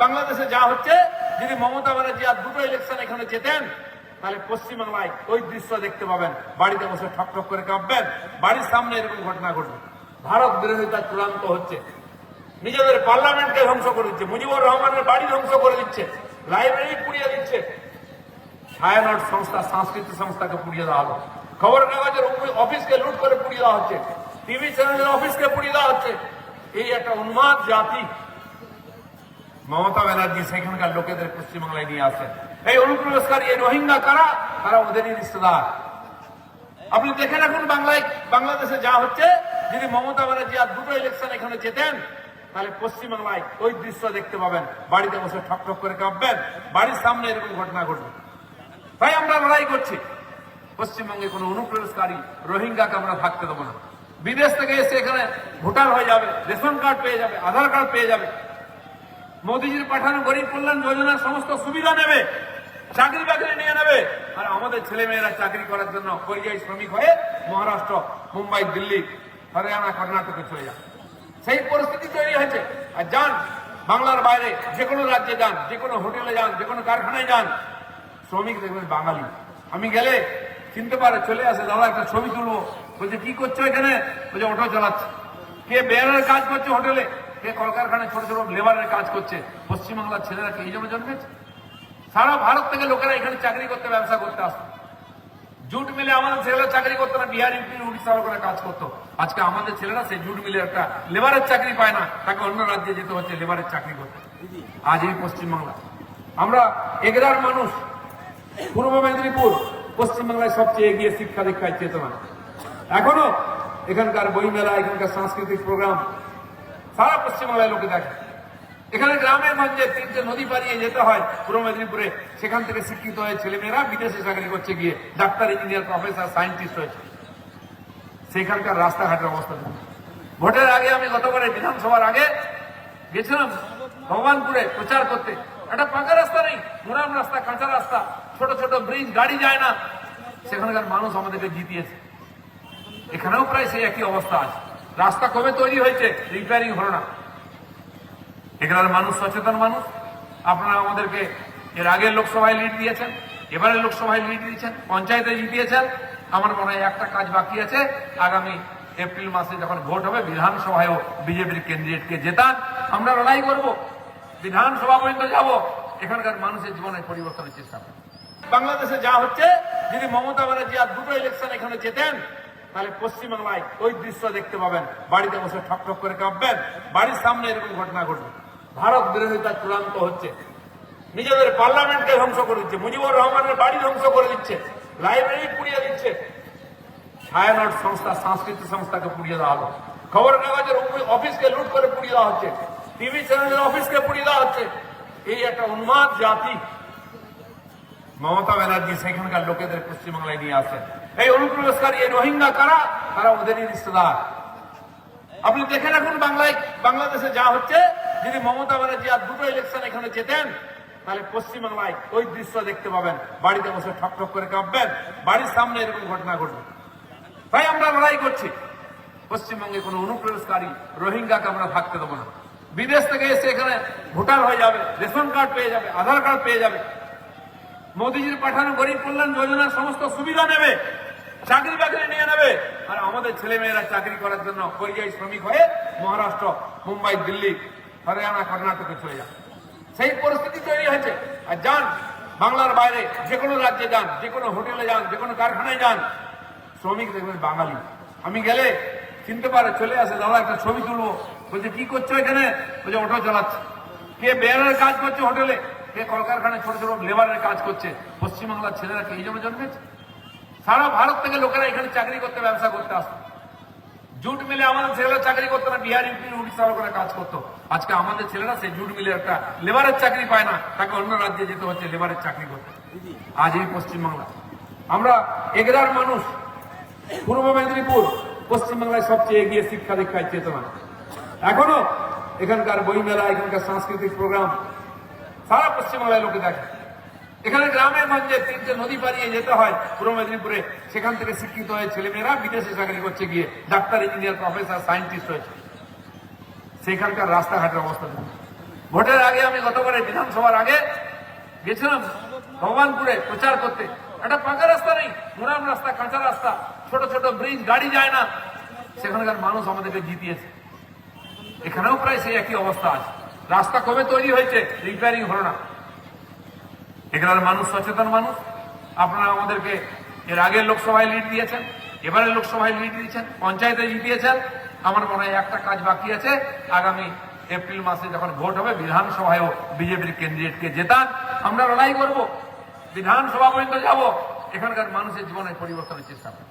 বাংলাদেশে যা হচ্ছে, যদি মমতা ব্যানার্জি আর দুটো ইলেকশন এখানে জেতেন, তাহলে পশ্চিমবাংলায় ওই দৃশ্য দেখতে পাবেন। বাড়িতে বসে ঠক ঠক করে কাঁপবেন, বাড়ির সামনে এরকম ঘটনা ঘটবে। ভারত বিরোধিতা চূড়ান্ত হচ্ছে, নিজেদের পার্লামেন্টকে ধ্বংস করে দিচ্ছে, মুজিবুর রহমানের বাড়ি ধ্বংস করে দিচ্ছে, লাইব্রেরি পুড়িয়ে দিচ্ছে, ছায়ানট সংস্থা, সাংস্কৃতিক সংস্থাকে পুড়িয়ে দেওয়া হলো, খবর কাগজের অফিসকে লুট করে পুড়িয়ে দেওয়া হচ্ছে, টিভি চ্যানেলের অফিসকে পুড়িয়ে দেওয়া হচ্ছে। এই একটা উন্মাদ জাতি মমতা ব্যানার্জি সেখানকার লোকেদের পশ্চিমবাংলায় নিয়ে আসেন। এই অনুপ্রবেশকারী, এই রোহিঙ্গা কারা? তারা ওদেরই রিশতেদার। আপনি দেখে রাখুন বাংলাদেশে যা হচ্ছে, যদি মমতা ব্যানার্জি আর দুটো ইলেকশন এখানে জেতেন, তাহলে পশ্চিমবাংলায় ওই দৃশ্য দেখতে পাবেন। বাড়িতে বসে ঠক ঠক করে কাঁপবেন, বাড়ির সামনে এরকম ঘটনা ঘটবে। তাই আমরা লড়াই করছি, পশ্চিমবঙ্গে কোনো অনুপ্রবেশকারী রোহিঙ্গাকে আমরা থাকতে দেবো না। বিদেশ থেকে এসে এখানে ভোটার হয়ে যাবে, রেশন কার্ড পেয়ে যাবে, আধার কার্ড পেয়ে যাবে, মোদীজির পাঠানো গরিব কল্যাণ যোজনার সমস্ত সুবিধা নেবে, চাকরি বাকরি নিয়ে নেবে। আর আমাদের ছেলে মেয়েরা চাকরি করার জন্য পরিযায়ী শ্রমিক হয়ে মহারাষ্ট্র, মুম্বাই, দিল্লি, হরিয়ানা, কর্ণাটকে চলে যাবে। সেই পরিস্থিতি তৈরি হয়েছে। আর যান বাংলার বাইরে যে কোনো রাজ্যে যান, যে কোনো হোটেলে যান, যে কোনো কারখানায় যান, শ্রমিক দেখবেন বাঙালি। আমি গেলে চিনতে পারে, চলে আসে, দাদা একটা ছবি তুলবো। বলছে কি করছো এখানে? বলছে অটো চালাচ্ছে। কে বেয়ারের কাজ করছে হোটেলে, কে কলকারখানায় ছোট ছোট লেবারের কাজ করছে। পশ্চিমবাংলার ছেলেরা কি এই জন্য জন্মেছে? সারা ভারত থেকে লোকেরা এখানে চাকরি করতে, ব্যবসা করতে আসতো। জুট মিলে আমাদের ছেলেরা চাকরি করতো না, বিহার, ইউপি, উড়িষ্যা করে কাজ করতো। আজকে আমাদের ছেলেরা সেই জুট মিলে একটা লেবারের চাকরি পায় না, তাকে অন্য রাজ্যে যেতে হচ্ছে লেবারের চাকরি করতে। আজ এই পশ্চিমবাংলা, আমরা এগরার মানুষ, পূর্ব মেদিনীপুর পশ্চিমবাংলায় সবচেয়ে এগিয়ে শিক্ষা দীক্ষায় চেতনা। এখনো এখানকার বইমেলা, এখানকার সাংস্কৃতিক প্রোগ্রাম সারা পশ্চিমবাংলায় লোকে দেখে। এখানে গ্রামে গঞ্জে 3টে নদী পাড়িয়ে যেতে হয় পূর্ব মেদিনীপুরে, সেখান থেকে শিক্ষিত হয়ে ছেলেমেয়েরা বিদেশে চাকরি করছে গিয়ে, ডাক্তার, ইঞ্জিনিয়ার, প্রফেসর, সায়েন্টিস্ট হয়েছে। সেখানকার রাস্তাঘাটের অবস্থা দেখুন। ভোটের আগে আমি গতবারে বিধানসভার আগে গেছিলাম ভগবানপুরে প্রচার করতে। একটা পাকা রাস্তা নেই, মোরাম রাস্তা, কাঁচা রাস্তা, ছোট ছোট ব্রিজ, গাড়ি যায় না। সেখানকার মানুষ আমাদেরকে জিতিয়েছে। এখানেও প্রায় সেই একই অবস্থা আছে। রাস্তা কবে তৈরি হয়েছে, রিপেয়ারিং হলো না। এখানের মানুষ সচেতন মানুষ। আপনারা আমাদেরকে এর আগের লোকসভায় লিড দিয়েছেন, এবারের লোকসভায় লিড দিয়েছেন, পঞ্চায়েতে জিতিয়েছেন। আমার মনে হয় একটা কাজ বাকি আছে, আগামী এপ্রিল মাসে যখন ভোট হবে, বিধানসভায়ও বিজেপির ক্যান্ডিডেটকে জেতান। আমরা লড়াই করব, বিধানসভা পর্যন্ত যাব, এখানকার মানুষের জীবনের পরিবর্তনের চেষ্টা করব। বাংলাদেশে যা হচ্ছে, যদি মমতা ব্যানার্জি আর দুটো ইলেকশন এখানে জেতেন, তাহলে পশ্চিমবাংলায় ওই দৃশ্য দেখতে পাবেন। বাড়িতে বসে ঠক ঠক করে কাঁপবেন, বাড়ির সামনে এরকম ঘটনা ঘটবে। ভারত বিরোধিতা চূড়ান্ত হচ্ছে, নিজেদের পার্লামেন্টকে ধ্বংস করে দিচ্ছে, মুজিবুর রহমানের বাড়ি ধ্বংস করে দিচ্ছে, লাইব্রেরি পুড়িয়ে দিচ্ছে, ছায়ানট সংস্থা, সাংস্কৃতিক সংস্থাকে পুড়িয়ে দেওয়া হলো, খবর কাগজের অফিসকে লুট করে পুড়িয়ে দেওয়া হচ্ছে, টিভি চ্যানেলের অফিসকে পুড়িয়ে দেওয়া হচ্ছে। এই একটা উন্মাদ জাতি মমতা ব্যানার্জি সেখানকার লোকেদের পশ্চিমবাংলায় নিয়ে আসেন। এই অনুপ্রবেশকারী, এই রোহিঙ্গা কারা? তারা ওদেরই রিশতেদার। আপনি দেখে রাখুন বাংলাদেশে যা হচ্ছে, যদি মমতা ব্যানার্জি আর দুটো ইলেকশন এখানে জেতেন, তাহলে পশ্চিমবাংলায় ওই দৃশ্য দেখতে পাবেন। বাড়িতে বসে ঠক ঠক করে কাঁপবেন, বাড়ির সামনে এরকম ঘটনা ঘটবে। তাই আমরা লড়াই করছি, পশ্চিমবঙ্গে কোনো অনুপ্রবেশকারী রোহিঙ্গাকে আমরা থাকতে দেবো না। বিদেশ থেকে এসে এখানে ভোটার হয়ে যাবে, রেশন কার্ড পেয়ে যাবে, আধার কার্ড পেয়ে যাবে, মোদীজির পাঠানো গরিব কল্যাণ যোজনার সমস্ত সুবিধা নেবে, চাকরি বাকরি নিয়ে নেবে। আর আমাদের ছেলে মেয়েরা চাকরি করার জন্য পরিযায়ী শ্রমিক হয়ে মহারাষ্ট্র, মুম্বাই, দিল্লি, হরিয়ানা, কর্ণাটকে চলে যাবে। সেই পরিস্থিতি তৈরি হয়েছে। আর যান বাংলার বাইরে যে কোনো রাজ্যে যান, যে কোনো হোটেলে যান, যে কোনো কারখানায় যান, শ্রমিক দেখবেন বাঙালি। আমি গেলে চিনতে পারে, চলে আসে, দাদা একটা ছবি তুলবো। বলছে কি করছো এখানে? বলছে অটো চালাচ্ছে। কে বেয়ারের কাজ করছে হোটেলে, কে কলকারখানায় ছোট ছোট লেবারের কাজ করছে। পশ্চিমবাংলার ছেলেরা কি এই জন্য জন্মেছে? সারা ভারত থেকে লোকেরা এখানে চাকরি করতে, ব্যবসা করতে আসতো। জুট মিলে আমাদের ছেলেরা চাকরি করতো না, বিহার, ইউপি, উড়িষ্যা করে কাজ করতো। আজকে আমাদের ছেলেরা সেই জুট মিলে একটা লেবারের চাকরি পায় না, তাকে অন্য রাজ্যে যেতে হচ্ছে লেবারের চাকরি করতে। আজ এই পশ্চিমবাংলা, আমরা এগরার মানুষ, পূর্ব মেদিনীপুর পশ্চিমবাংলায় সবচেয়ে এগিয়ে শিক্ষা দীক্ষায় চেতনা। এখনো এখানকার বইমেলা, এখানকার সাংস্কৃতিক প্রোগ্রাম সারা পশ্চিমবাংলায় লোকে দেখে। এখানে গ্রামে গঞ্জে 3টে নদী পাড়িয়ে যেতে হয় পূর্ব মেদিনীপুরে, সেখান থেকে শিক্ষিত হয়ে ছেলেমেয়েরা বিদেশে চাকরি করছে গিয়ে, ডাক্তার, ইঞ্জিনিয়ার, প্রফেসর, সায়েন্টিস্ট হয়েছে। সেখানকার রাস্তাঘাটের অবস্থা দেখুন। ভোটের আগে আমি গতবারে বিধানসভার আগে গেছিলাম ভগবানপুরে প্রচার করতে। একটা পাকা রাস্তা নেই, মোরাম রাস্তা, কাঁচা রাস্তা, ছোট ছোট ব্রিজ, গাড়ি যায় না। সেখানকার মানুষ আমাদেরকে জিতিয়েছে। এখানেও প্রায় সেই একই অবস্থা আছে। রাস্তা কবে তৈরি হয়েছে, রিপেয়ারিং হলো না। এখানের মানুষ সচেতন মানুষ। আপনারা আমাদেরকে এর আগের লোকসভায় লিড দিয়েছেন, এবারের লোকসভায় লিড দিয়েছেন, পঞ্চায়েতে জিতিয়েছেন। আমার মনে হয় একটা কাজ বাকি আছে, আগামী এপ্রিল মাসে যখন ভোট হবে বিধানসভায়ও বিজেপির ক্যান্ডিডেটকে জেতান। আমরা লড়াই করব, বিধানসভা পর্যন্ত যাব, এখানকার মানুষের জীবনের পরিবর্তনের চেষ্টা করব।